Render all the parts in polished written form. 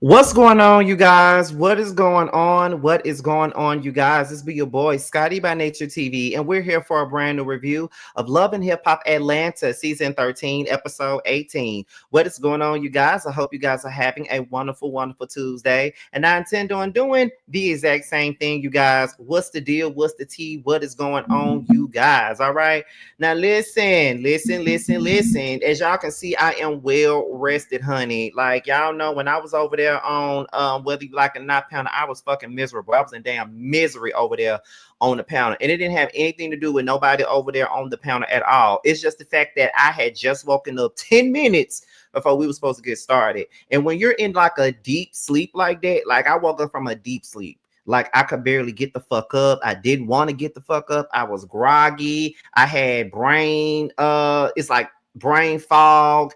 What's going on, you guys? What is going on? What is going on, you guys? This be your boy, Scotty by Nature TV, and we're here for a brand new review of Love and Hip Hop Atlanta, Season 13, Episode 18. What is going on, you guys? I hope you guys are having a wonderful, wonderful Tuesday, and I intend on doing the exact same thing, you guys. What's the deal? What's the tea? What is going on, you guys? All right? Now, listen. As y'all can see, I am well rested, honey. Like, y'all know when I was over there on whether you like it or not pounder, I was fucking miserable. I was in damn misery over there on the pounder. And it didn't have anything to do with nobody over there on the pounder at all. It's just the fact that I had just woken up 10 minutes before we were supposed to get started. And when you're in like a deep sleep like that, like I woke up from a deep sleep. Like I could barely get the fuck up. I didn't want to get the fuck up. I was groggy. I had it's like brain fog.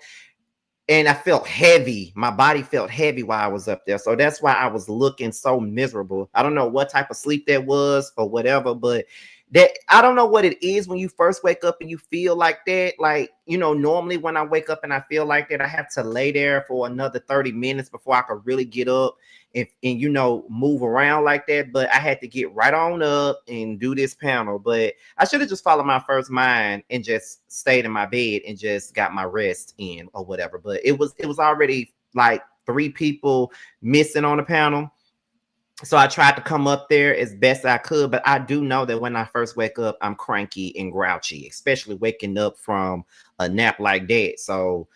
And I felt heavy. My body felt heavy while I was up there. So that's why I was looking so miserable. I don't know what type of sleep that was or whatever, but that I don't know what it is when you first wake up and you feel like that. Like, normally when I wake up and I feel like that, I have to lay there for another 30 minutes before I could really get up and move around like that. But I had to get right on up and do this panel. But I should have just followed my first mind and just stayed in my bed and just got my rest in or whatever. But it was already like 3 people missing on the panel. So I tried to come up there as best I could, but I do know that when I first wake up, I'm cranky and grouchy, especially waking up from a nap like that. So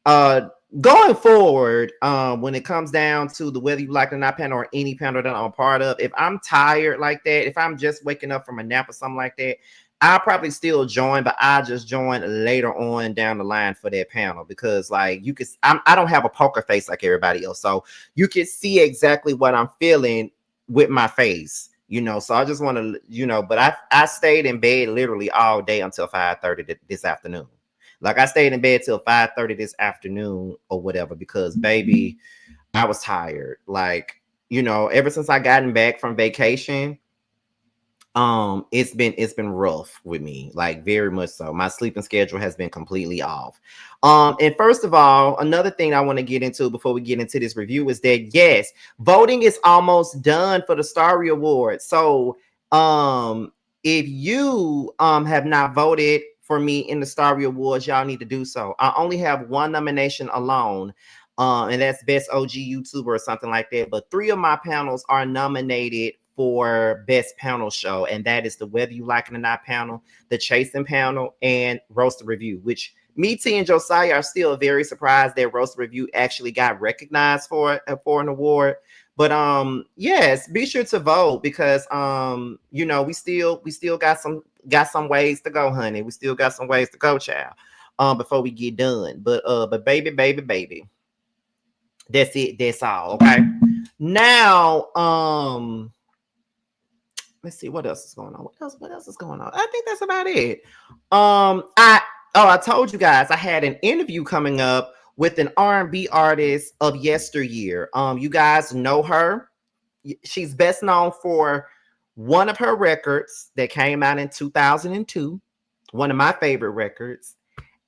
going forward, when it comes down to the whether you like it or not panel or any panel that I'm a part of, if I'm tired like that, if I'm just waking up from a nap or something like that, I'll probably still join, but I just join later on down the line for that panel because, like, I don't have a poker face like everybody else, so you can see exactly what I'm feeling with my face, So I just want to, but I stayed in bed literally all day until 5:30 this afternoon. Like I stayed in bed till 5:30 this afternoon or whatever because, baby, I was tired. Like, ever since I gotten back from vacation. It's been rough with me, like very much so. My sleeping schedule has been completely off. And first of all, another thing I want to get into before we get into this review is that yes, voting is almost done for the Starry Award. So if you have not voted for me in the Starry Awards, y'all need to do so. I only have one nomination alone. And that's best OG YouTuber or something like that. But 3 of my panels are nominated for best panel show, and that is the Whether You Like It or Not panel, the Chasing panel, and Roast Review, which me, T, and Josiah are still very surprised that Roast Review actually got recognized for an award. But yes, be sure to vote because we still got some ways to go, honey. We still got some ways to go, child. Before we get done. But baby. That's it. That's all. Okay. Now, let's see what else is going on. What else is going on? I think that's about it. I told you guys I had an interview coming up with an R&B artist of yesteryear. You guys know her. She's best known for one of her records that came out in 2002, one of my favorite records.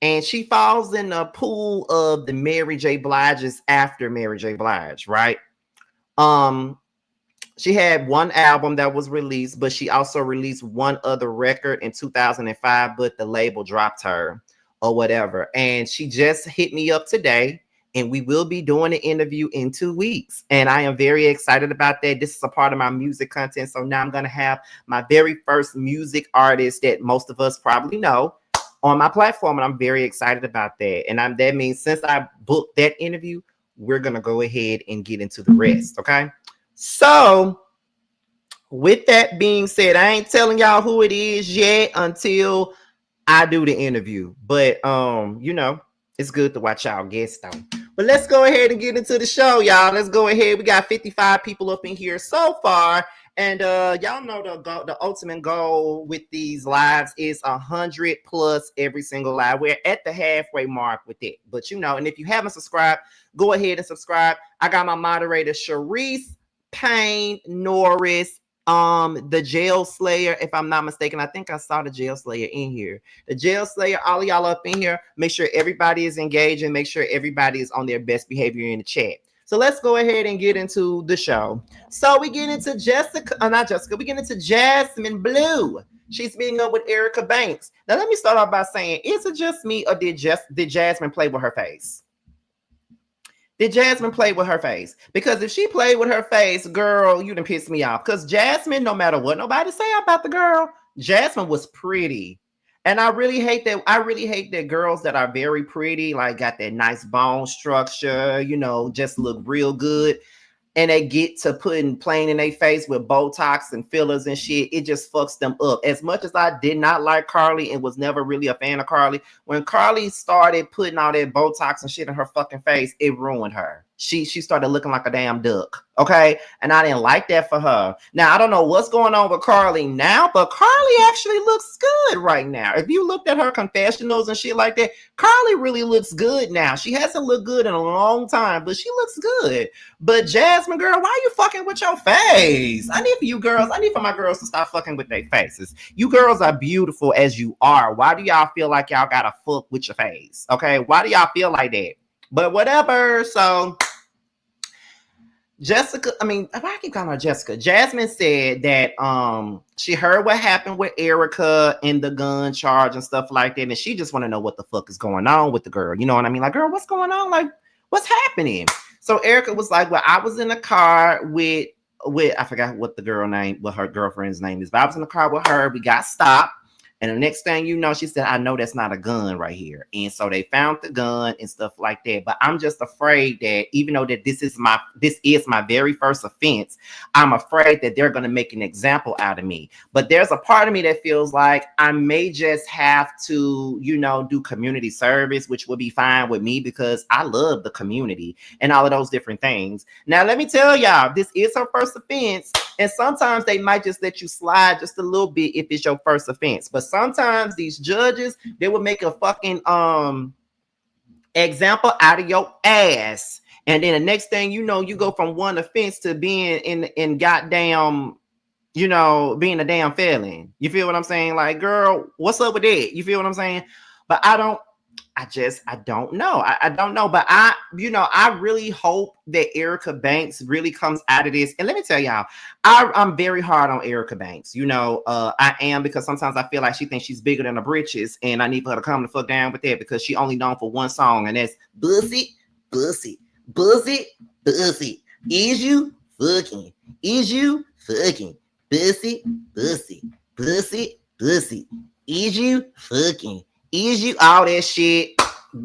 And she falls in the pool of the Mary J. Blige's after Mary J. Blige, right? She had one album that was released, but she also released one other record in 2005, but the label dropped her or whatever. And she just hit me up today, and we will be doing an interview in 2 weeks. And I am very excited about that. This is a part of my music content. So now I'm going to have my very first music artist that most of us probably know on my platform, and I'm very excited about that. And that means since I booked that interview, we're going to go ahead and get into the rest, okay? So, with that being said, I ain't telling y'all who it is yet until I do the interview. But it's good to watch y'all guests though. But let's go ahead and get into the show, y'all. Let's go ahead. We got 55 people up in here so far. And y'all know the ultimate goal with these lives is 100 plus every single live. We're at the halfway mark with it. But and if you haven't subscribed, go ahead and subscribe. I got my moderator, Sharice Payne Norris, the Jail Slayer, if I'm not mistaken. I think I saw the Jail Slayer in here. The Jail Slayer, all of y'all up in here. Make sure everybody is engaged and make sure everybody is on their best behavior in the chat. So let's go ahead and get into the show. So we get into not Jessica, we get into Jasmine Blue. She's meeting up with Erica Banks. Now let me start off by saying, is it just me or did Jasmine play with her face? Did Jasmine play with her face? Because if she played with her face, girl, you done pissed me off. Because Jasmine, no matter what nobody say about the girl, Jasmine was pretty. And I really hate that. I really hate that girls that are very pretty, like got that nice bone structure, just look real good, and they get to playing in their face with Botox and fillers and shit. It just fucks them up. As much as I did not like Carly and was never really a fan of Carly, when Carly started putting all that Botox and shit in her fucking face, it ruined her. She started looking like a damn duck. Okay. And I didn't like that for her. Now, I don't know what's going on with Carly now, but Carly actually looks good right now. If you looked at her confessionals and shit like that, Carly really looks good now. She hasn't looked good in a long time, but she looks good. But Jasmine, girl, why are you fucking with your face? I need for my girls to stop fucking with their faces. You girls are beautiful as you are. Why do y'all feel like y'all gotta fuck with your face? Okay. Why do y'all feel like that? But whatever. So Jessica, why I keep calling her Jessica? Jasmine said that she heard what happened with Erica and the gun charge and stuff like that, and she just want to know what the fuck is going on with the girl. You know what I mean? Like, girl, what's going on? Like, what's happening? So Erica was like, well, I was in a car with I forgot what her girlfriend's name is, but I was in the car with her. We got stopped. And the next thing you know, she said, I know that's not a gun right here. And so they found the gun and stuff like that. But I'm just afraid that even though that this is my very first offense, I'm afraid that they're going to make an example out of me. But there's a part of me that feels like I may just have to, do community service, which would be fine with me because I love the community and all of those different things. Now, let me tell y'all, this is her first offense. And sometimes they might just let you slide just a little bit if it's your first offense. But sometimes these judges, they will make a fucking example out of your ass. And then the next thing you know, you go from one offense to being in goddamn, being a damn felon. You feel what I'm saying? Like, girl, what's up with that? You feel what I'm saying? But I don't know. I don't know. But I really hope that Erica Banks really comes out of this. And let me tell y'all, I'm very hard on Erica Banks. I am, because sometimes I feel like she thinks she's bigger than the britches, and I need for her to come the fuck down with that, because she only known for one song, and that's Bussy, Bussy, Bussy, Bussy. Is you fucking? Is you fucking? Bussy, Bussy, Bussy, Bussy. Is you fucking? Is you? All that shit,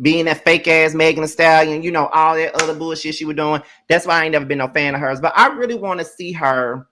being that fake ass Megan Thee Stallion, all that other bullshit she was doing. That's why I ain't never been no fan of hers. But I really want to see her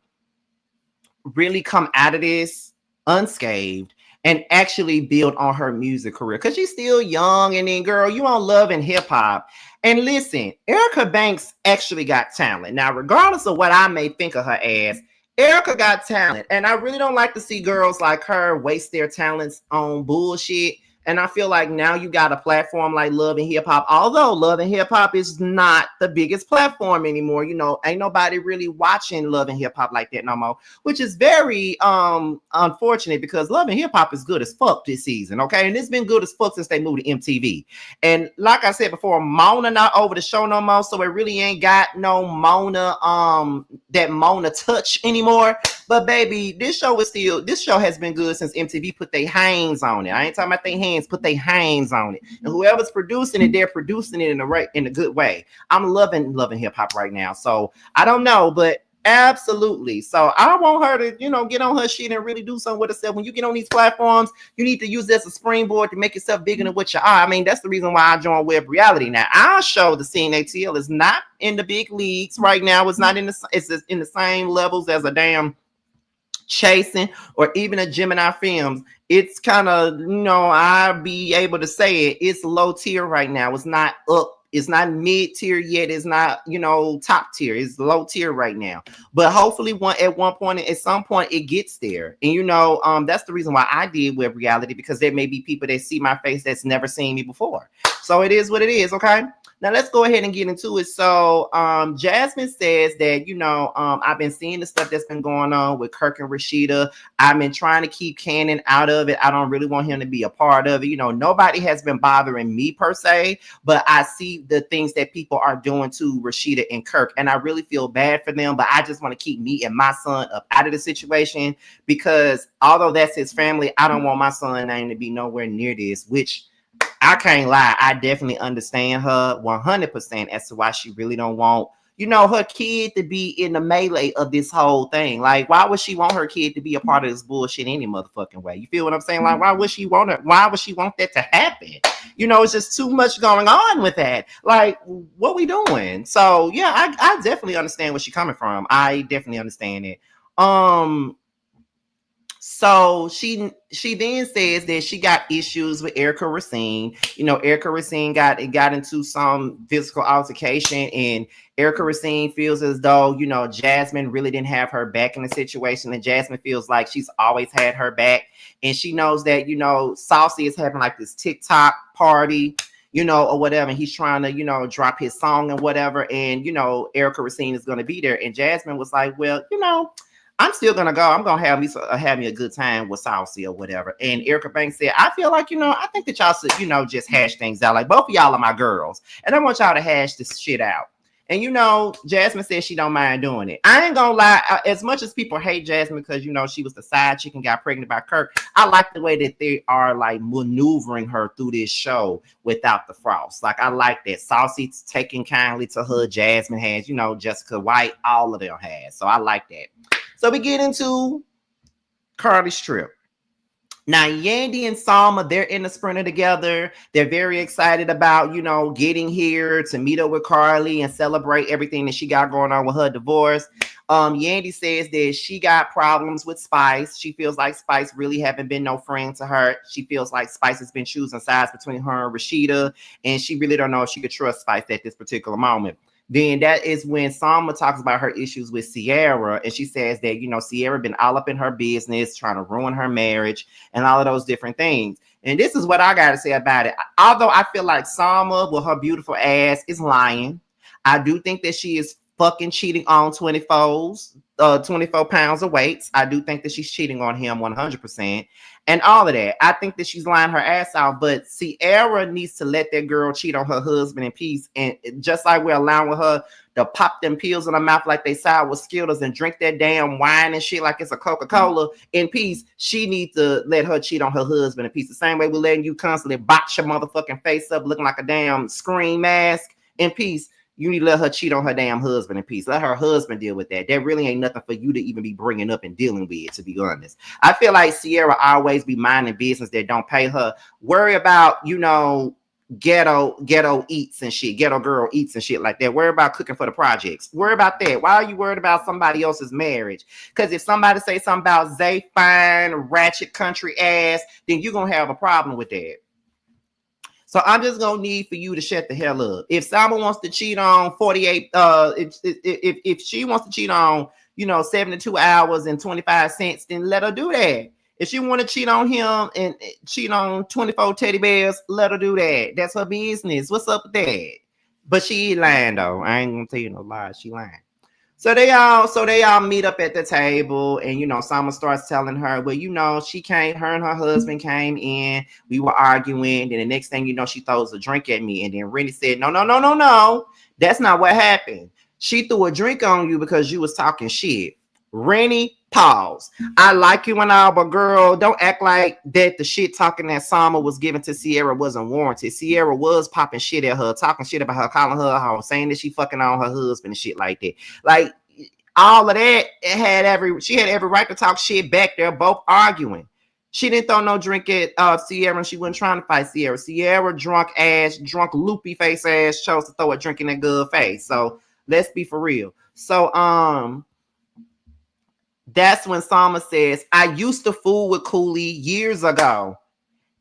really come out of this unscathed and actually build on her music career, because she's still young. And then, girl, you on Love and Hip Hop. And listen, Erica Banks actually got talent. Now, regardless of what I may think of her ass, Erica got talent. And I really don't like to see girls like her waste their talents on bullshit. And I feel like now you got a platform like Love and Hip Hop, although Love and Hip Hop is not the biggest platform anymore. Ain't nobody really watching Love and Hip Hop like that no more, which is very unfortunate, because Love and Hip Hop is good as fuck this season, okay? And it's been good as fuck since they moved to MTV. And like I said before, Mona not over the show no more, so it really ain't got no Mona, that Mona touch anymore. But baby, this show has been good since MTV put their hands on it. I ain't talking about their hands, put their hands on it. And whoever's producing it, they're producing it in a good way. I'm loving hip hop right now. So I don't know, but absolutely. So I want her to, get on her shit and really do something with herself. When you get on these platforms, you need to use this as a springboard to make yourself bigger than what you are. That's the reason why I joined Web Reality. Now, our show, the CNATL, is not in the big leagues right now. It's not it's in the same levels as a damn Chasing or even a Gemini Films. It's kind of, I'll be able to say it, it's low tier right now. It's not up, it's not mid tier yet, it's not top tier, it's low tier right now. But hopefully at some point it gets there. And that's the reason why I did Web Reality, because there may be people that see my face that's never seen me before. So it is what it is, okay? Now let's go ahead and get into it. So Jasmine says that, I've been seeing the stuff that's been going on with Kirk and Rashida. I've been trying to keep Cannon out of it. I don't really want him to be a part of it. Nobody has been bothering me per se, but I see the things that people are doing to Rashida and Kirk, and I really feel bad for them, but I just want to keep me and my son up out of the situation, because although that's his family, I don't want my son's name to be nowhere near this, which I can't lie. I definitely understand her 100% as to why she really don't want, her kid to be in the melee of this whole thing. Like, why would she want her kid to be a part of this bullshit any motherfucking way? You feel what I'm saying? Like, why would she want it? Why would she want that to happen? It's just too much going on with that. Like, what we doing? So yeah, I definitely understand where she's coming from. I definitely understand it. So she then says that she got issues with Erica Racine. Erica Racine got into some physical altercation, and Erica Racine feels as though, Jasmine really didn't have her back in the situation, and Jasmine feels like she's always had her back. And she knows that, Saucy is having like this TikTok party, or whatever, and he's trying to, drop his song and whatever. And, Erica Racine is going to be there. And Jasmine was like, well, I'm still gonna go. I'm gonna have me a good time with Saucy or whatever. And Erica Banks said, I feel like, I think that y'all should, just hash things out. Like, both of y'all are my girls, and I want y'all to hash this shit out. And Jasmine says she don't mind doing it. I ain't gonna lie, as much as people hate Jasmine because she was the side chick and got pregnant by Kirk, I like the way that they are like maneuvering her through this show without the frost. Like, I like that. Saucy's taking kindly to her. Jasmine has, Jessica White, all of them has. So I like that. So we get into Carly's trip. Now, Yandy and Salma, they're in the Sprinter together. They're very excited about, getting here to meet up with Carly and celebrate everything that she got going on with her divorce. Yandy says that she got problems with Spice. She feels like Spice really haven't been no friend to her. She feels like Spice has been choosing sides between her and Rashida, and she really don't know if she could trust Spice at this particular moment. Then that is when Salma talks about her issues with Sierra, and she says that, Sierra been all up in her business, trying to ruin her marriage and all of those different things. And this is what I got to say about it. Although I feel like Salma, with her beautiful ass, is lying, I do think that she is fucking cheating on 24 pounds of weights. I do think that she's cheating on him 100%. And all of that. I think that she's lying her ass out, but Sierra needs to let that girl cheat on her husband in peace. And just like we're allowing her to pop them pills in her mouth like they sour Skittles and drink that damn wine and shit like it's a Coca-Cola in peace, she needs to let her cheat on her husband in peace. The same way we're letting you constantly box your motherfucking face up looking like a damn scream mask in peace. You need to let her cheat on her damn husband in peace. Let her husband deal with that. That really ain't nothing for you to even be bringing up and dealing with, to be honest. I feel like Sierra always be minding business that don't pay her. Worry about, ghetto eats and shit. Ghetto girl eats and shit like that. Worry about cooking for the projects. Worry about that. Why are you worried about somebody else's marriage? Because if somebody say something about Zay fine, ratchet country ass, then you're going to have a problem with that. So I'm just gonna need for you to shut the hell up. If someone wants to cheat on 48, if she wants to cheat on, 72 hours and 25 cents, then let her do that. If she want to cheat on him and cheat on 24 teddy bears, let her do that. That's her business. What's up with that? But she ain't lying though. I ain't gonna tell you no lies. She lying. So they all meet up at the table, and Salma starts telling her, well, she came, her and her husband came in, we were arguing, and the next thing she throws a drink at me. And then Rennie said, no, that's not what happened. She threw a drink on you because you was talking shit. Rennie, pause. I like you and all, but girl, don't act like that the shit talking that Salma was giving to Sierra wasn't warranted. Sierra was popping shit at her, talking shit about her, calling her out, saying that she fucking on her husband and shit like that. Like, all of that, she had every right to talk shit back. They're both arguing. She didn't throw no drink at Sierra, and she wasn't trying to fight Sierra. Sierra, drunk loopy face ass, chose to throw a drink in that good face. So let's be for real. So that's when Salma says, I used to fool with Cooley years ago.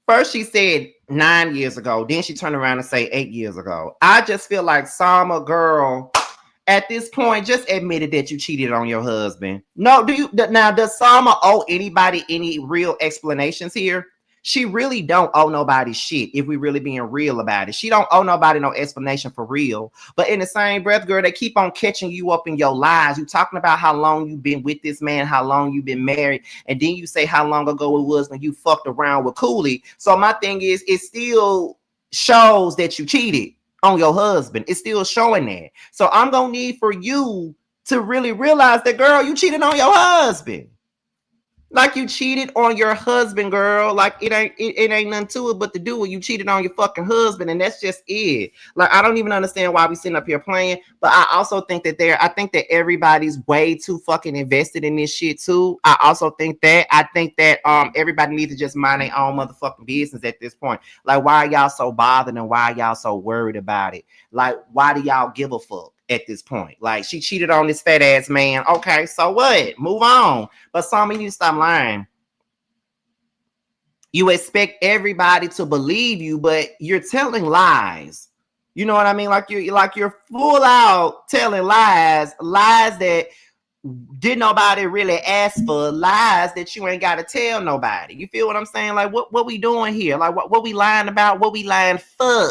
First she said 9 years ago. Then she turned around and say 8 years ago. I just feel like Salma, girl, at this point, just admitted that you cheated on your husband. No, does Salma owe anybody any real explanations here? she really don't owe nobody shit if we really being real about it. She don't owe nobody no explanation for real. But in the same breath, girl, they keep on catching you up in your lies. You talking about how long you been with this man, how long you been married, and then you say how long ago it was when you fucked around with Cooley. So my thing is, it still shows that you cheated on your husband. It's still showing that. So I'm gonna need for you to really realize that, girl, you cheated on your husband. Like you cheated on your husband, girl. Like it ain't nothing to it but to do it. You cheated on your fucking husband, and that's just it. Like I don't even understand why we sitting up here playing. But I also think that I think that everybody's way too fucking invested in this shit too. I think that everybody needs to just mind their own motherfucking business at this point. Like why are y'all so bothered and why are y'all so worried about it? Like why do y'all give a fuck at this point? Like she cheated on this fat ass man. Okay, so what? Move on. But some of you stop lying. You expect everybody to believe you, but you're telling lies. You know what I mean? Like you're full out telling lies that did nobody really ask for, lies that you ain't got to tell nobody. You feel what I'm saying? Like what we doing here? Like what we lying about? What we lying for?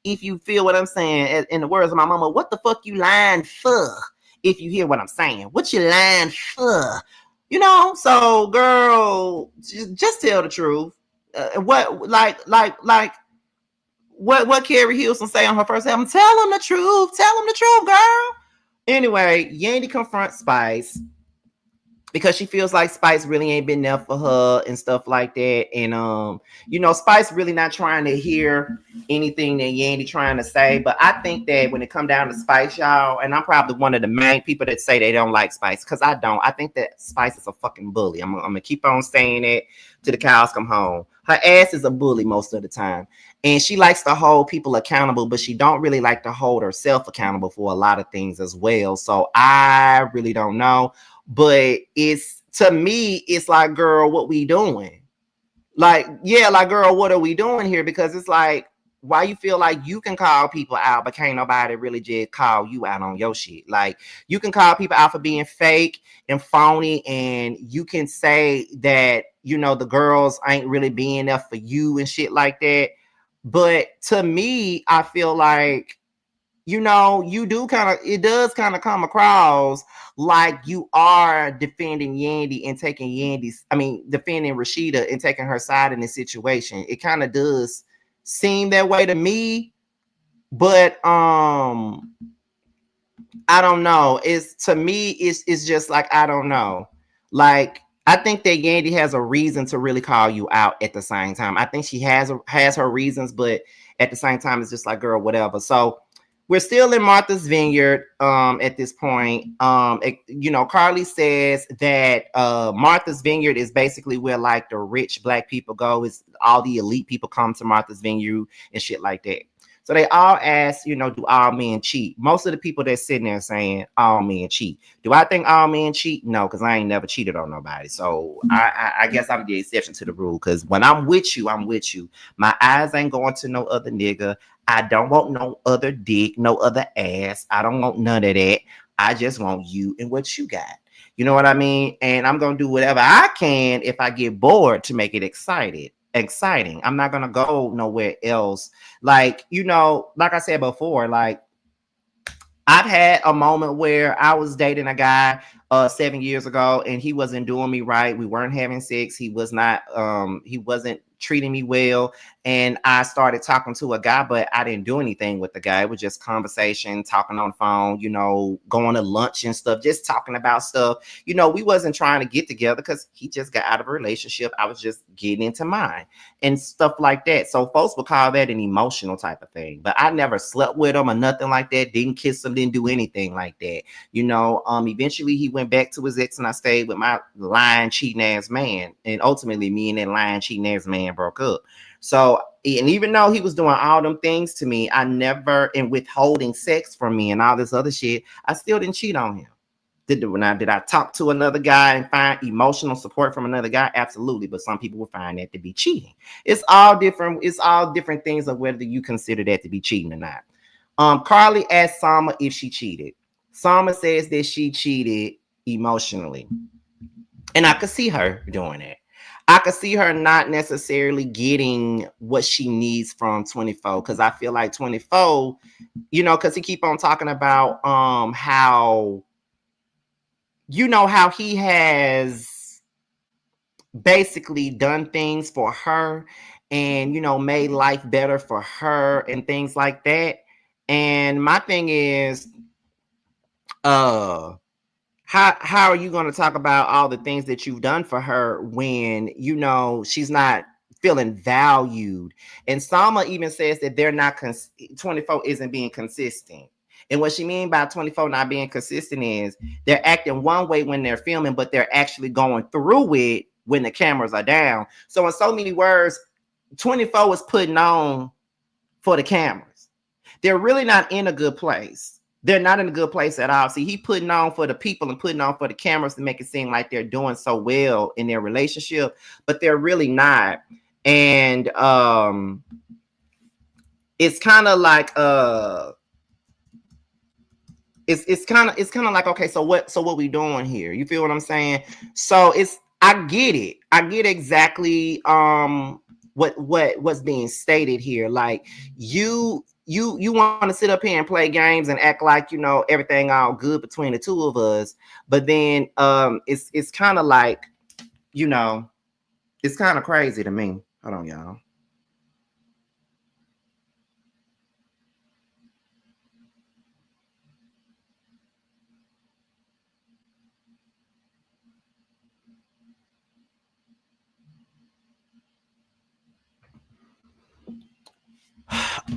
If you feel what I'm saying, in the words of my mama, what the fuck you lying for? If you hear what I'm saying, what you lying for? You know, so girl, just tell the truth. What Carrie Hilson say on her first album? Tell them the truth. Tell them the truth, girl. Anyway, Yandy confronts Spice because she feels like Spice really ain't been there for her and stuff like that. And you know, Spice really not trying to hear anything that Yandy trying to say. But I think that when it come down to Spice, y'all, and I'm probably one of the main people that say they don't like Spice, because I don't. I think that Spice is a fucking bully. I'm gonna keep on saying it till the cows come home. Her ass is a bully most of the time. And she likes to hold people accountable, but she don't really like to hold herself accountable for a lot of things as well. So I really don't know. But it's, to me, it's like, girl, what we doing? Like, yeah, like, girl, what are we doing here? Because it's like, why you feel like you can call people out, but can't nobody really just call you out on your shit? Like, you can call people out for being fake and phony, and you can say that, you know, the girls ain't really being there for you and shit like that. But to me, I feel like, you know, it does kind of come across like you are defending Yandy and defending Rashida and taking her side in this situation. It kind of does seem that way to me, but I don't know. To me, it's just like, I don't know. Like, I think that Yandy has a reason to really call you out at the same time. I think she has her reasons, but at the same time, it's just like, girl, whatever. So we're still in Martha's Vineyard at this point. You know, Carly says that Martha's Vineyard is basically where like the rich black people go. It's all the elite people come to Martha's Vineyard and shit like that. So they all ask, you know, do all men cheat? Most of the people that's sitting there saying all men cheat. Do I think all men cheat? No, because I ain't never cheated on nobody. So I guess I'm the exception to the rule, because when I'm with you, I'm with you. My eyes ain't going to no other nigga. I don't want no other dick, no other ass. I don't want none of that. I just want you and what you got. You know what I mean? And I'm going to do whatever I can if I get bored to make it exciting. I'm not going to go nowhere else. Like, you know, like I said before, like, I've had a moment where I was dating a guy 7 years ago, and he wasn't doing me right. We weren't having sex. He wasn't treating me well. And I started talking to a guy, but I didn't do anything with the guy. It was just conversation, talking on the phone, you know, going to lunch and stuff, just talking about stuff. You know, we wasn't trying to get together because he just got out of a relationship. I was just getting into mine and stuff like that. So folks would call that an emotional type of thing. But I never slept with him or nothing like that. Didn't kiss him, didn't do anything like that. You know, eventually he went back to his ex, and I stayed with my lying, cheating ass man. And ultimately me and that lying, cheating ass man broke up. So, and even though he was doing all them things to me, and withholding sex from me and all this other shit, I still didn't cheat on him. Did I talk to another guy and find emotional support from another guy? Absolutely. But some people will find that to be cheating. It's all different things of whether you consider that to be cheating or not. Carly asked Sama if she cheated. Sama says that she cheated emotionally. And I could see her doing it. I could see her not necessarily getting what she needs from 24, because I feel like 24, because he keep on talking about how how he has basically done things for her and made life better for her and things like that. And my thing is, uh how are you going to talk about all the things that you've done for her when she's not feeling valued? And Sama even says that they're not 24 isn't being consistent. And what she mean by 24 not being consistent is they're acting one way when they're filming, but they're actually going through it when the cameras are down. So in so many words, 24 is putting on for the cameras. They're really not in a good place. They're not in a good place at all. See, he putting on for the people and putting on for the cameras to make it seem like they're doing so well in their relationship, but they're really not. And it's kind of like it's kind of like, okay, so what we doing here? You feel what I'm saying? So I get it. I get exactly what's being stated here. Like you want to sit up here and play games and act like everything all good between the two of us, but then it's kind of like it's kind of crazy to me. Hold on, y'all.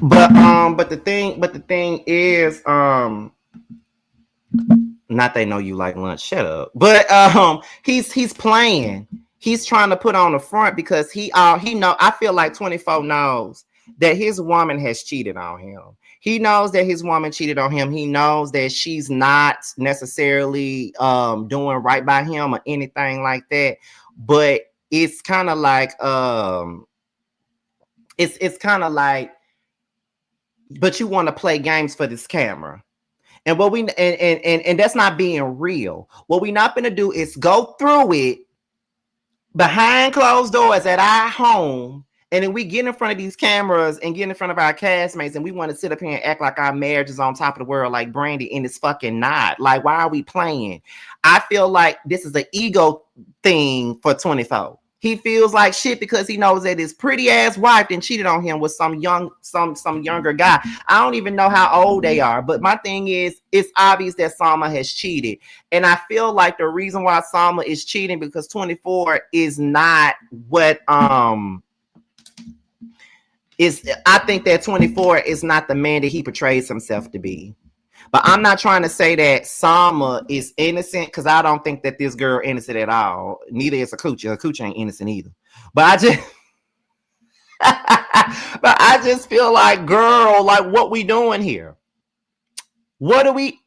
But the thing is, not they know you like lunch, shut up. But he's playing. He's trying to put on the front because he know, I feel like 24 knows that his woman has cheated on him. He knows that his woman cheated on him. He knows that she's not necessarily doing right by him or anything like that. But it's kind of like it's kind of like, but you want to play games for this camera. And what we and that's not being real. What we not gonna do is go through it behind closed doors at our home, and then we get in front of these cameras and get in front of our castmates, and we want to sit up here and act like our marriage is on top of the world like Brandy, and it's fucking not. Like, why are we playing? I feel like this is an ego thing for 24. He feels like shit because he knows that his pretty ass wife then cheated on him with some younger guy. I don't even know how old they are, but my thing is, it's obvious that Sama has cheated, and I feel like the reason why Sama is cheating because 24 is not what is. I think that 24 is not the man that he portrays himself to be. But I'm not trying to say that Sama is innocent, because I don't think that this girl innocent at all. Neither is Akucha. Akucha ain't innocent either. But I just feel like, girl, like, what we doing here? What are we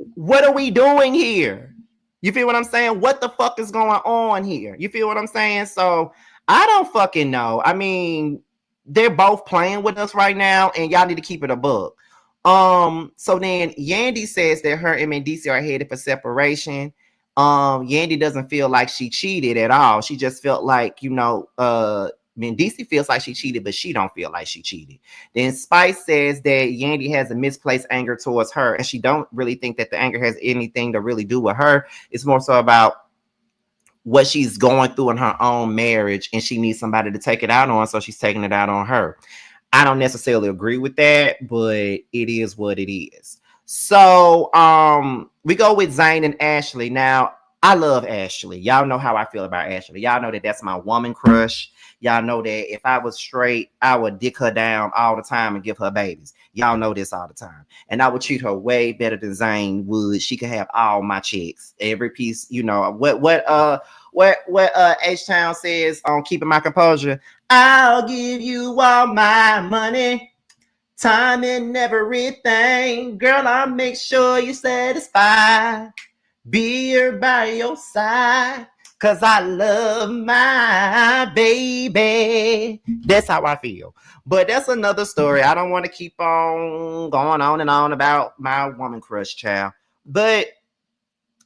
doing here? You feel what I'm saying? What the fuck is going on here? You feel what I'm saying? So I don't fucking know. I mean, they're both playing with us right now, and y'all need to keep it a buck. So then Yandy says that her and Mendici are headed for separation. Yandy doesn't feel like she cheated at all. She just felt like, Mendici feels like she cheated, but she don't feel like she cheated. Then Spice says that Yandy has a misplaced anger towards her, and she don't really think that the anger has anything to really do with her. It's more so about what she's going through in her own marriage, and she needs somebody to take it out on, so she's taking it out on her. I don't necessarily agree with that, but it is what it is. So we go with Zane and Ashley. Now, I love Ashley. Y'all know how I feel about Ashley. Y'all know that that's my woman crush. Y'all know that if I was straight, I would dick her down all the time and give her babies. Y'all know this all the time. And I would treat her way better than Zane would. She could have all my chicks. Every piece, what H-Town says on Keeping My Composure. I'll give you all my money, time, and everything. Girl, I'll make sure you're satisfied. Be here by your side, cause I love my baby. That's how I feel. But that's another story. I don't want to keep on going on and on about my woman crush, child. But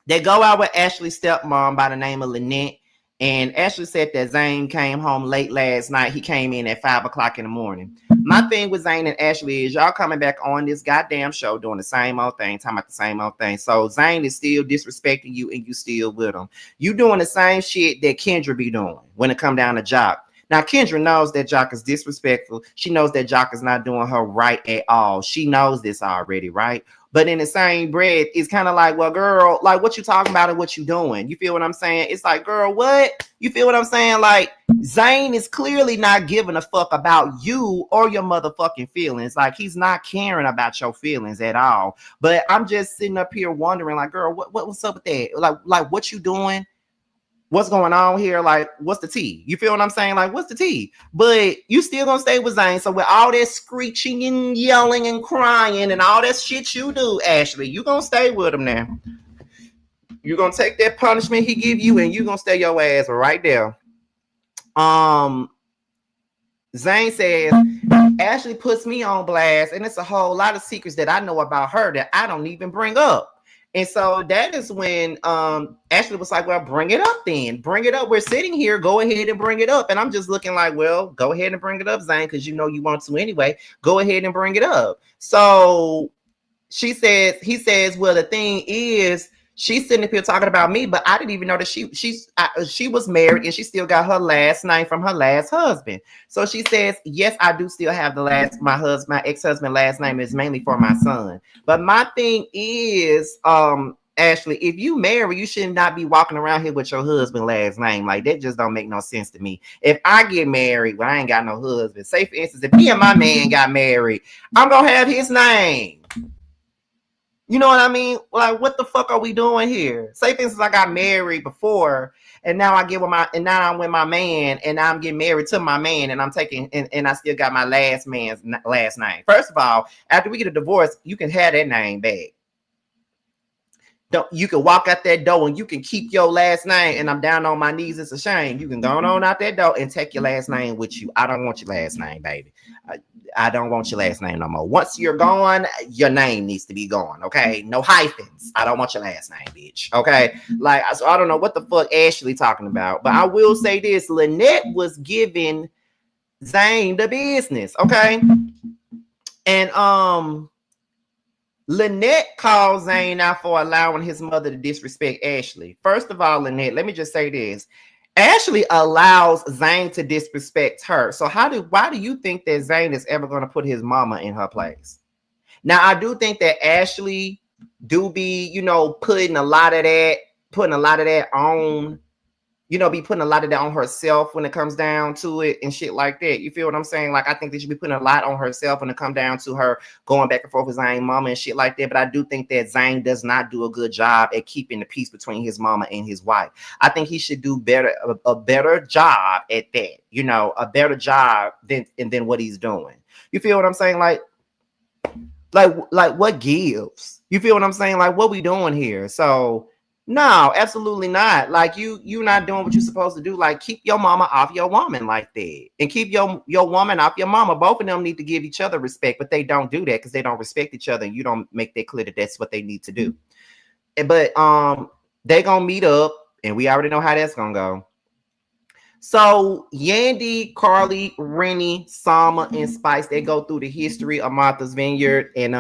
they go out with Ashley's stepmom by the name of Lynette. And Ashley said that Zane came home late last night. He came in at 5 o'clock in the morning. My thing with Zane and Ashley is y'all coming back on this goddamn show doing the same old thing, talking about the same old thing. So Zane is still disrespecting you and you still with him. You doing the same shit that Kendra be doing when it come down to Jock. Now, Kendra knows that Jock is disrespectful. She knows that Jock is not doing her right at all. She knows this already, right? But in the same breath, it's kind of like, well, girl, like what you talking about and what you doing? You feel what I'm saying? It's like, girl, what? You feel what I'm saying? Like, Zane is clearly not giving a fuck about you or your motherfucking feelings. Like, he's not caring about your feelings at all. But I'm just sitting up here wondering, like, girl, what's up with that? Like what you doing? What's going on here? Like, what's the tea? You feel what I'm saying? Like, what's the tea? But you still gonna stay with Zane. So with all that screeching and yelling and crying and all that shit you do, Ashley, you gonna stay with him now. You're gonna take that punishment he give you and you gonna stay your ass right there. Zane says, Ashley puts me on blast, and it's a whole lot of secrets that I know about her that I don't even bring up. And so that is when Ashley was like, well, bring it up then. Bring it up. We're sitting here. Go ahead and bring it up. And I'm just looking like, well, go ahead and bring it up, Zane, because you know you want to anyway. Go ahead and bring it up. So he says, well, the thing is, she's sitting up here talking about me, but I didn't even know that she was married and she still got her last name from her last husband. So she says, yes, I do still have my ex-husband last name is mainly for my son. But my thing is, Ashley, if you marry, you should not be walking around here with your husband last name. Like, that just don't make no sense to me. If I get married, well, I ain't got no husband. Say, for instance, if me and my man got married, I'm going to have his name. You know what I mean? Like, what the fuck are we doing here? Say, for instance, I got married before, and now I'm with my man, and I'm getting married to my man, and I'm taking, and I still got my last man's last name. First of all, after we get a divorce, you can have that name back. You can walk out that door and you can keep your last name. And I'm down on my knees. It's a shame. You can go on out that door and take your last name with you. I don't want your last name, baby. I don't want your last name no more. Once you're gone, your name needs to be gone. Okay, no hyphens. I don't want your last name, bitch. Okay, like, so I don't know what the fuck Ashley talking about, but I will say this: Lynette was giving Zane the business. Okay, and Lynette called Zane out for allowing his mother to disrespect Ashley. First of all, Lynette, let me just say this. Ashley allows Zane to disrespect her. So why do you think that Zane is ever going to put his mama in her place? Now, I do think that Ashley do be, putting a lot of that on, be putting a lot of that on herself when it comes down to it and shit like that. You feel what I'm saying? Like, I think that she be putting a lot on herself when it come down to her going back and forth with Zane's mama and shit like that. But I do think that Zane does not do a good job at keeping the peace between his mama and his wife. I think he should do a better job at that, a better job than what he's doing. You feel what I'm saying? Like what gives? You feel what I'm saying? Like, what we doing here? So, no, absolutely not. Like, you not doing what you're supposed to do. Like, keep your mama off your woman like that, and keep your woman off your mama. Both of them need to give each other respect, but they don't do that because they don't respect each other, and you don't make that clear that that's what they need to do. But they gonna meet up, and we already know how that's gonna go. So Yandy, Carly, Rennie, Sama, and Spice, they go through the history of Martha's Vineyard, and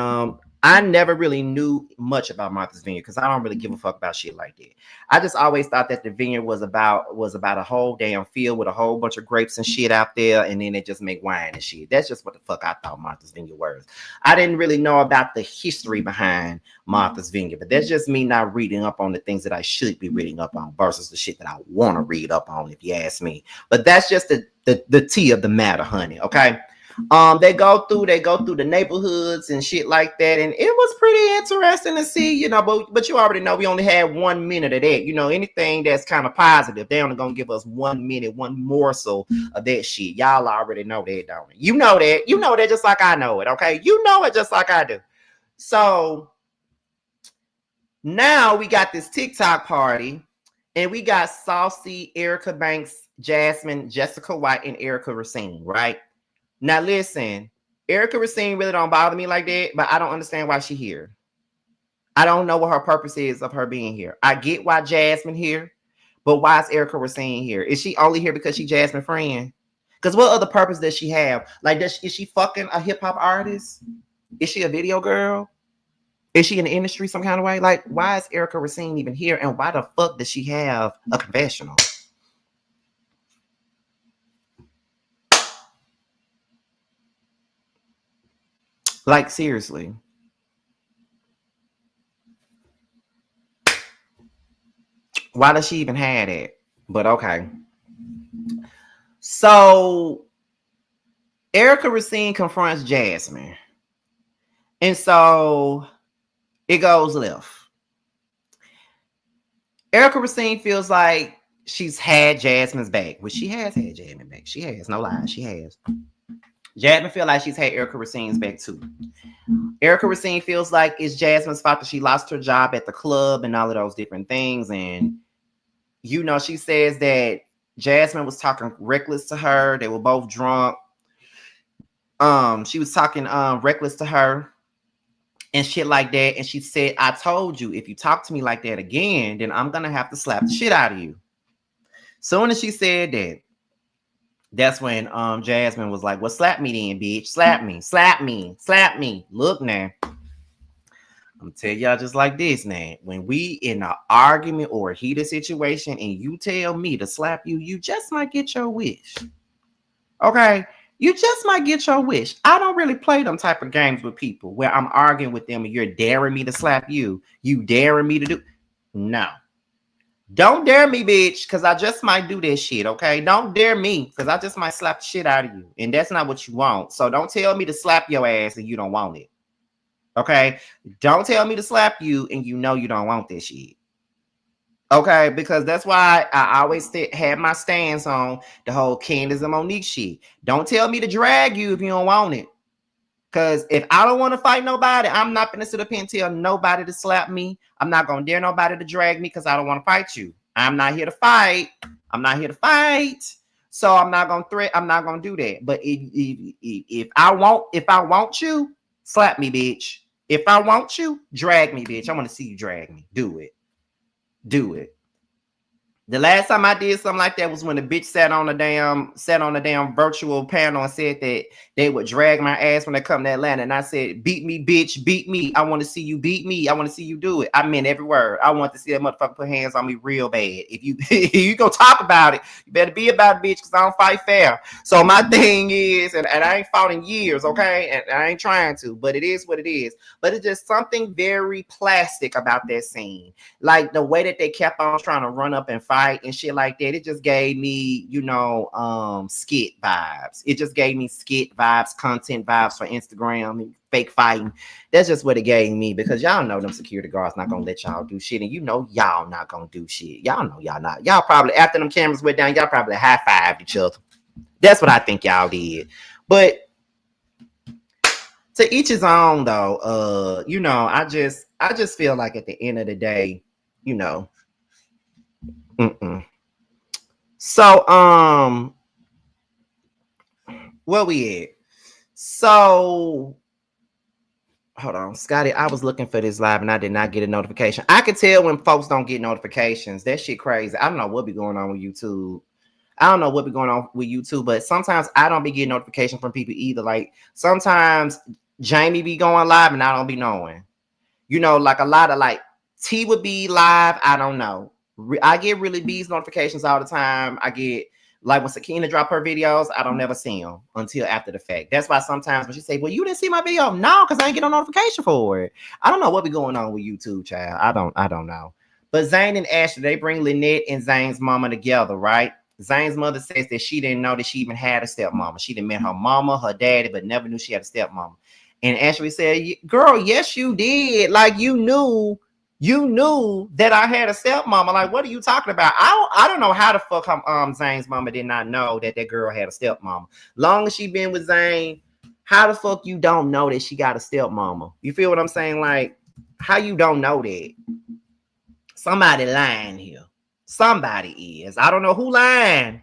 I never really knew much about Martha's Vineyard because I don't really give a fuck about shit like that. I just always thought that the vineyard was about a whole damn field with a whole bunch of grapes and shit out there, and then they just make wine and shit. That's just what the fuck I thought Martha's Vineyard was. I didn't really know about the history behind Martha's Vineyard, but that's just me not reading up on the things that I should be reading up on versus the shit that I want to read up on, if you ask me. But that's just the tea of the matter, honey. Okay. They go through the neighborhoods and shit like that, and it was pretty interesting to see, but you already know we only had 1 minute of that. Anything that's kind of positive, they only gonna give us 1 minute, one morsel of that shit. Y'all already know that, don't you? You know that just like I know it. Okay, you know it just like I do. So now we got this TikTok party, and we got Saucy, Erica Banks, Jasmine, Jessica White, and Erica Racine, right? Now listen, Erica Racine really don't bother me like that, but I don't understand why she's here. I don't know what her purpose is of her being here. I get why Jasmine here, But why is Erica Racine here? Is she only here because she Jasmine friend? Because what other purpose does she have? Like, is she fucking a hip hop artist? Is she a video girl? Is she in the industry some kind of way? Like, why is Erica Racine even here? And why the fuck does she have a confessional? Like, seriously. Why does she even have it? But okay. So Erica Racine confronts Jasmine. And so it goes left. Erica Racine feels like she's had Jasmine's back, which she has had Jasmine's back. She has, no lie, she has. Jasmine feels like she's had Erica Racine's back too. Erica Racine feels like it's Jasmine's fault that she lost her job at the club and all of those different things. And, you know, she says that Jasmine was talking reckless to her. They were both drunk. She was talking reckless to her and shit like that. And she said, I told you, if you talk to me like that again, then I'm going to have to slap the shit out of you. Soon as she said that, that's when Jasmine was like, well, slap me then, bitch. Slap me, slap me, slap me. Look now. I'm going to tell y'all just like this now. When we in an argument or a heated situation and you tell me to slap you, you just might get your wish. Okay? You just might get your wish. I don't really play them type of games with people where I'm arguing with them and you're daring me to slap you. You daring me to do. No. Don't dare me, bitch, because I just might do this shit, okay? Don't dare me, because I just might slap the shit out of you. And that's not what you want. So don't tell me to slap your ass and you don't want it. Okay? Don't tell me to slap you and you know you don't want this shit. Okay? Because that's why I always have my stance on the whole Candace and Monique shit. Don't tell me to drag you if you don't want it. Because if I don't want to fight nobody, I'm not going to sit up here and tell nobody to slap me. I'm not going to dare nobody to drag me because I don't want to fight you. I'm not here to fight. I'm not here to fight. So I'm not going to threat. I'm not going to do that. But if I want you, slap me, bitch. If I want you, drag me, bitch. I want to see you drag me. Do it. Do it. The last time I did something like that was when the bitch sat on the damn virtual panel and said that they would drag my ass when they come to Atlanta. And I said, beat me, bitch, beat me. I want to see you beat me. I want to see you do it. I meant every word. I want to see that motherfucker put hands on me real bad. If you go talk about it, you better be about it, bitch, because I don't fight fair. So my thing is, and I ain't fought in years, okay? And I ain't trying to, but it is what it is. But it's just something very plastic about that scene. Like the way that they kept on trying to run up and fight and shit like that, it just gave me, you know, skit vibes. It just gave me skit vibes, content vibes for Instagram, fake fighting. That's just what it gave me, because y'all know them security guards not gonna let y'all do shit, and you know y'all not gonna do shit. Y'all know y'all not. Y'all probably, after them cameras went down, y'all probably high-fived each other. That's what I think y'all did. But to each his own, though. You know, I just feel like at the end of the day, you know. So, where we at? So, hold on, Scotty. I was looking for this live and I did not get a notification. I can tell when folks don't get notifications. That shit crazy. I don't know what be going on with YouTube. But sometimes I don't be getting notifications from people either. Like sometimes Jamie be going live and I don't be knowing. You know, like a lot of like T would be live. I don't know. I get Really B's notifications all the time. I get, like, when Sakina drop her videos, I don't never see them until after the fact. That's why sometimes when she say, well, you didn't see my video. No, because I ain't get no notification for it. I don't know what be going on with YouTube, child. I don't know. But Zane and Ashley, they bring Lynette and Zane's mama together, right? Zane's mother says that she didn't know that she even had a stepmama. She didn't met her mama, her daddy, but never knew she had a stepmama. And Ashley said, girl, yes, you did. Like, you knew that I had a stepmama. Like, what are you talking about? I don't know how the fuck Zane's mama did not know that girl had a stepmama. Long as she been with Zane, how the fuck you don't know that she got a stepmama? You feel what I'm saying? Like, how you don't know that? Somebody lying here. Somebody is. I don't know who lying,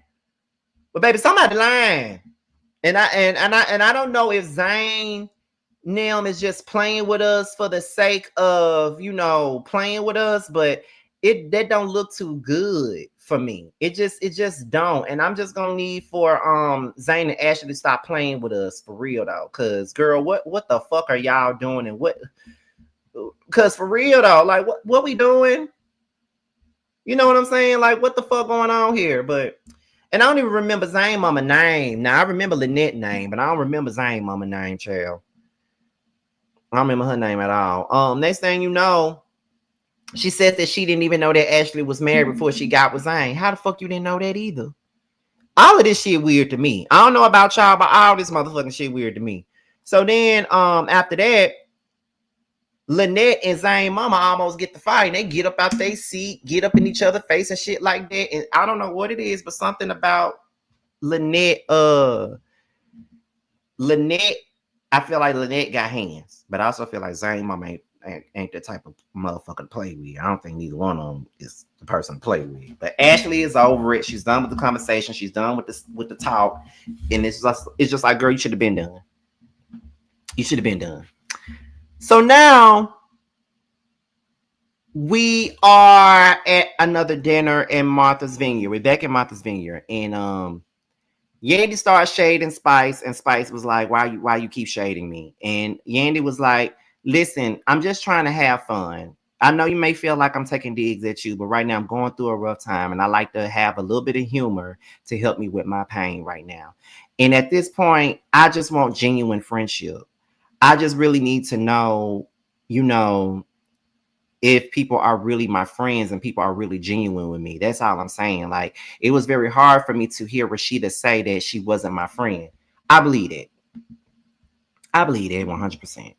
but baby, somebody lying. And I don't know if Zane Nim is just playing with us for the sake of, you know, playing with us, but that don't look too good for me. It just don't. And I'm just gonna need for Zane and Ashley to stop playing with us for real though. Cause girl, what the fuck are y'all doing? And what, cause for real though, like what we doing? You know what I'm saying? Like what the fuck going on here? But and I don't even remember Zane mama name. Now I remember Lynette name, but I don't remember Zane mama name, child. I don't remember her name at all. Next thing you know, she said that she didn't even know that Ashley was married before she got with Zane. How the fuck you didn't know that either? All of this shit weird to me. I don't know about y'all, but all this motherfucking shit weird to me. So then after that, Lynette and Zane mama almost get the fight. And they get up out their seat, get up in each other's face and shit like that. And I don't know what it is, but something about Lynette, Lynette, I feel like Lynette got hands, but I also feel like Zane mama ain't the type of motherfucker to play with. I don't think neither one of them is the person to play with. But Ashley is over it. She's done with the conversation. She's done with the talk. And it's just like, girl, you should have been done. You should have been done. So now we are at another dinner in Martha's Vineyard. We're back in Martha's Vineyard. And Yandy started shading Spice, and Spice was like, why you keep shading me? And Yandy was like, listen, I'm just trying to have fun. I know you may feel like I'm taking digs at you, but right now I'm going through a rough time, and I like to have a little bit of humor to help me with my pain right now. And at this point, I just want genuine friendship. I just really need to know, if people are really my friends and people are really genuine with me. That's all I'm saying. Like, it was very hard for me to hear Rashida say that she wasn't my friend. I believe it. 100%.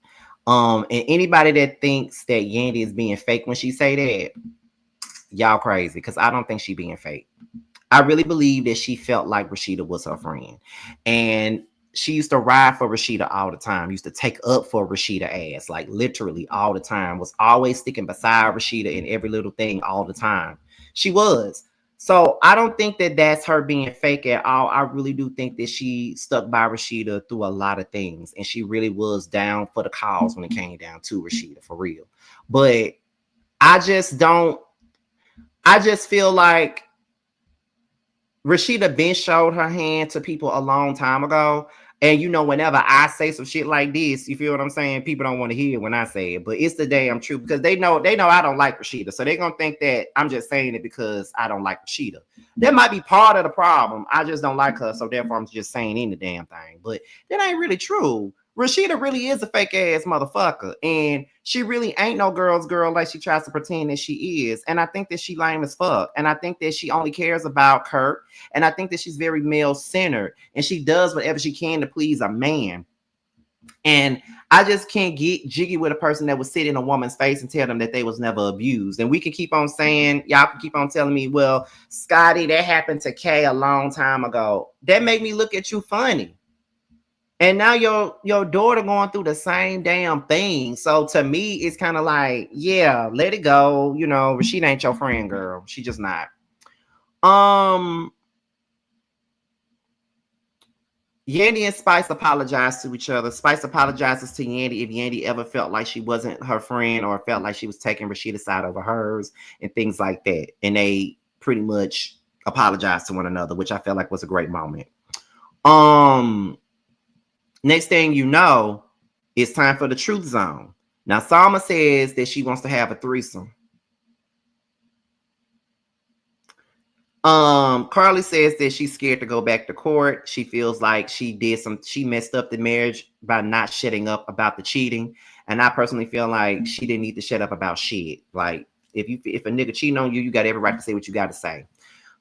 And anybody that thinks that Yandy is being fake when she say that, y'all crazy, because I don't think she being fake. I really believe that she felt like Rashida was her friend. And she used to ride for Rashida all the time, used to take up for Rashida ass, like literally all the time, was always sticking beside Rashida in every little thing all the time. She was. So I don't think that that's her being fake at all. I really do think that she stuck by Rashida through a lot of things. And she really was down for the cause when it came down to Rashida, for real. But I just feel like Rashida been showed her hand to people a long time ago. And whenever I say some shit like this, you feel what I'm saying? People don't want to hear it when I say it, but it's the damn truth, because they know I don't like Rashida. So they're gonna think that I'm just saying it because I don't like Rashida. That might be part of the problem. I just don't like her, so therefore I'm just saying any damn thing. But that ain't really true. Rashida really is a fake ass motherfucker, and she really ain't no girl's girl like she tries to pretend that she is. And I think that she lame as fuck, and I think that she only cares about Kurt, and I think that she's very male-centered, and she does whatever she can to please a man. And I just can't get jiggy with a person that would sit in a woman's face and tell them that they was never abused. And we can keep on saying, y'all can keep on telling me, well, Scotty, that happened to Kay a long time ago. That made me look at you funny. And now your daughter going through the same damn thing. So to me, it's kind of like, yeah, let it go. Rashida ain't your friend, girl. She just not. Yandy and Spice apologize to each other. Spice apologizes to Yandy if Yandy ever felt like she wasn't her friend or felt like she was taking Rashida's side over hers and things like that. And they pretty much apologize to one another, which I felt like was a great moment. Next thing you know, it's time for the truth zone. Now, Salma says that she wants to have a threesome. Carly says that she's scared to go back to court. She feels like she messed up the marriage by not shutting up about the cheating. And I personally feel like she didn't need to shut up about shit. Like, if a nigga cheating on you, you got every right to say what you got to say.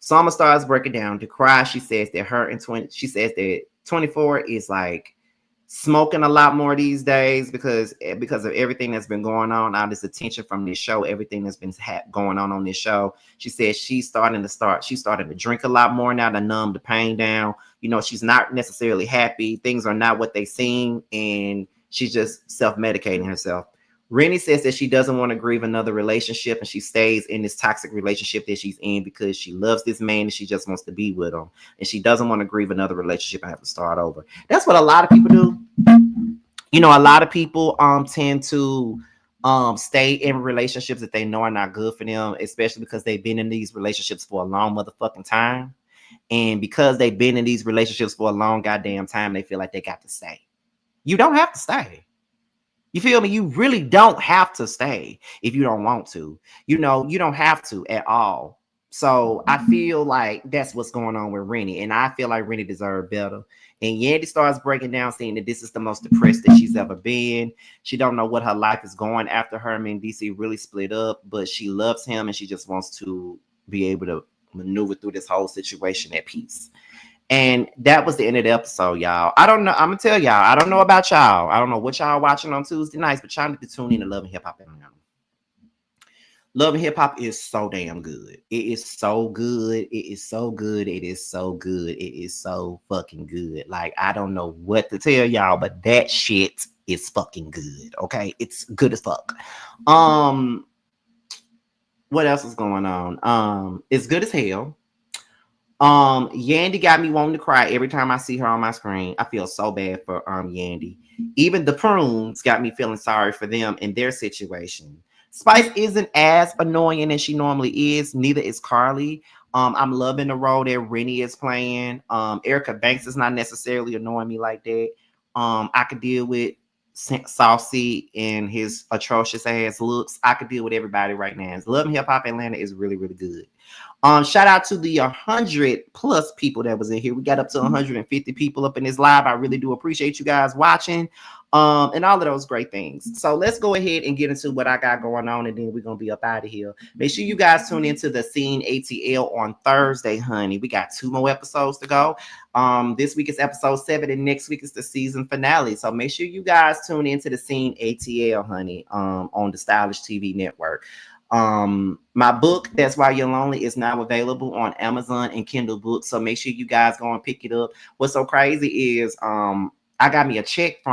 Salma starts breaking down to cry. She says that 24 is like smoking a lot more these days because of everything that's been going on, all this attention from this show, everything that's been going on this show. She says she's starting to drink a lot more now to numb the pain down. She's not necessarily happy. Things are not what they seem, and she's just self-medicating herself. Rennie says that she doesn't want to grieve another relationship, and she stays in this toxic relationship that she's in because she loves this man and she just wants to be with him. And she doesn't want to grieve another relationship and have to start over. That's what a lot of people do. A lot of people tend to stay in relationships that they know are not good for them, especially because they've been in these relationships for a long motherfucking time. And because they've been in these relationships for a long goddamn time, they feel like they got to stay. You don't have to stay. You feel me? You really don't have to stay if you don't want to. You know, you don't have to at all. So I feel like that's what's going on with Rennie. And I feel like Rennie deserved better. And Yandy starts breaking down, saying that this is the most depressed that she's ever been. She don't know what her life is going after her. I mean, DC really split up, but she loves him and she just wants to be able to maneuver through this whole situation at peace. And that was the end of the episode, y'all. I don't know. I'm gonna tell y'all. I don't know about y'all. I don't know what y'all watching on Tuesday nights, but y'all need to tune in to Love and Hip Hop. Love and Hip Hop is so damn good. It is so good. It is so good. It is so good. It is so fucking good. Like, I don't know what to tell y'all, but that shit is fucking good. Okay, it's good as fuck. What else is going on? It's good as hell. Yandy got me wanting to cry every time I see her on my screen. I feel so bad for Yandy. Even the prunes got me feeling sorry for them in their situation. Spice isn't as annoying as she normally is. Neither is Carly. I'm loving the role that Rennie is playing. Erica Banks is not necessarily annoying me like that. I could deal with Saucy and his atrocious ass looks. I could deal with everybody right now. Love and Hip Hop Atlanta is really, really good. Shout out to the 100+ people that was in here. We got up to 150 people up in this live. I really do appreciate you guys watching. And all of those great things. So let's go ahead and get into what I got going on, and then we're gonna be up out of here. Make sure you guys tune into the Scene ATL on Thursday, honey. We got 2 more episodes to go. This week is episode 7, and next week is the season finale. So make sure you guys tune into the Scene ATL, honey, on the Stylish TV network. My book, That's Why You're Lonely, is now available on Amazon and Kindle books. So make sure you guys go and pick it up. What's so crazy is I got me a check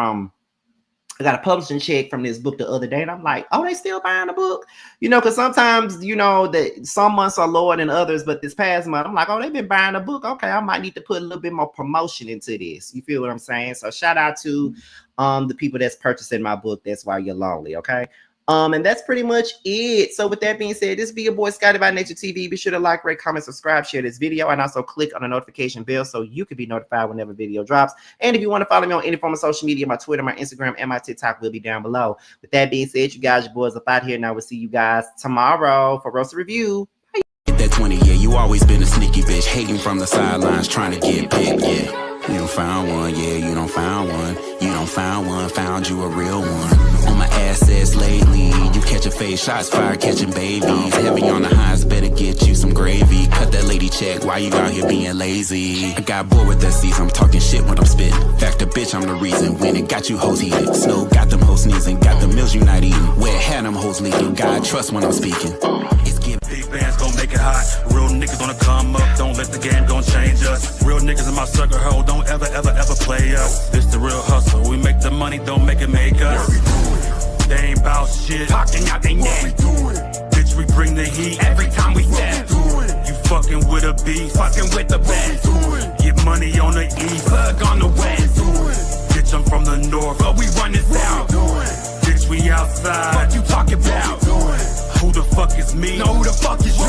I got a publishing check from this book the other day, and I'm like, oh, they still buying the book? You know, because sometimes, you know, that some months are lower than others, but this past month, I'm like, oh, they've been buying the book. Okay, I might need to put a little bit more promotion into this. You feel what I'm saying? So shout out to the people that's purchasing my book, That's Why You're Lonely, okay? And that's pretty much it. So with that being said, this be your boy Scotty by Nature TV. Be sure to like, rate, comment, subscribe, share this video, and also click on the notification bell so you can be notified whenever video drops. And if you want to follow me on any form of social media, my Twitter, my Instagram, and my TikTok will be down below. With that being said, you guys, your boys up out here. And I will see you guys tomorrow for Roast Review. That 20, yeah, you always been a sneaky bitch, hating from the sidelines, trying to get picked, yeah. You don't found one, yeah, you don't found one. You don't found one, found you a real one. On my assets lately, you catch a face, shots fired, catching babies. Heavy on the highs, better get you some gravy. Cut that lady check, why you out here being lazy? I got bored with that season, I'm talking shit when I'm spitting. Fact the bitch, I'm the reason, when it got you hoes heated. Snow got them hoes sneezing, got the meals you not eating. Wet had them hoes leaking, God trust when I'm speaking. It's give big bands gon' make it hot. Real niggas gonna come up, don't let the game gon' change us. Real niggas in my circle, ho, don't ever play us. This the real hustle, we make the money, don't make it make us. They ain't bout shit, talking out they neck. Bitch, we bring the heat every time we step. You fucking with a beast, fucking with the best. Get money on the east, plug on the west. Bitch, I'm from the north, but we run this out. Bitch, we outside, what you talking about? Who the fuck is me? No, who the fuck is you?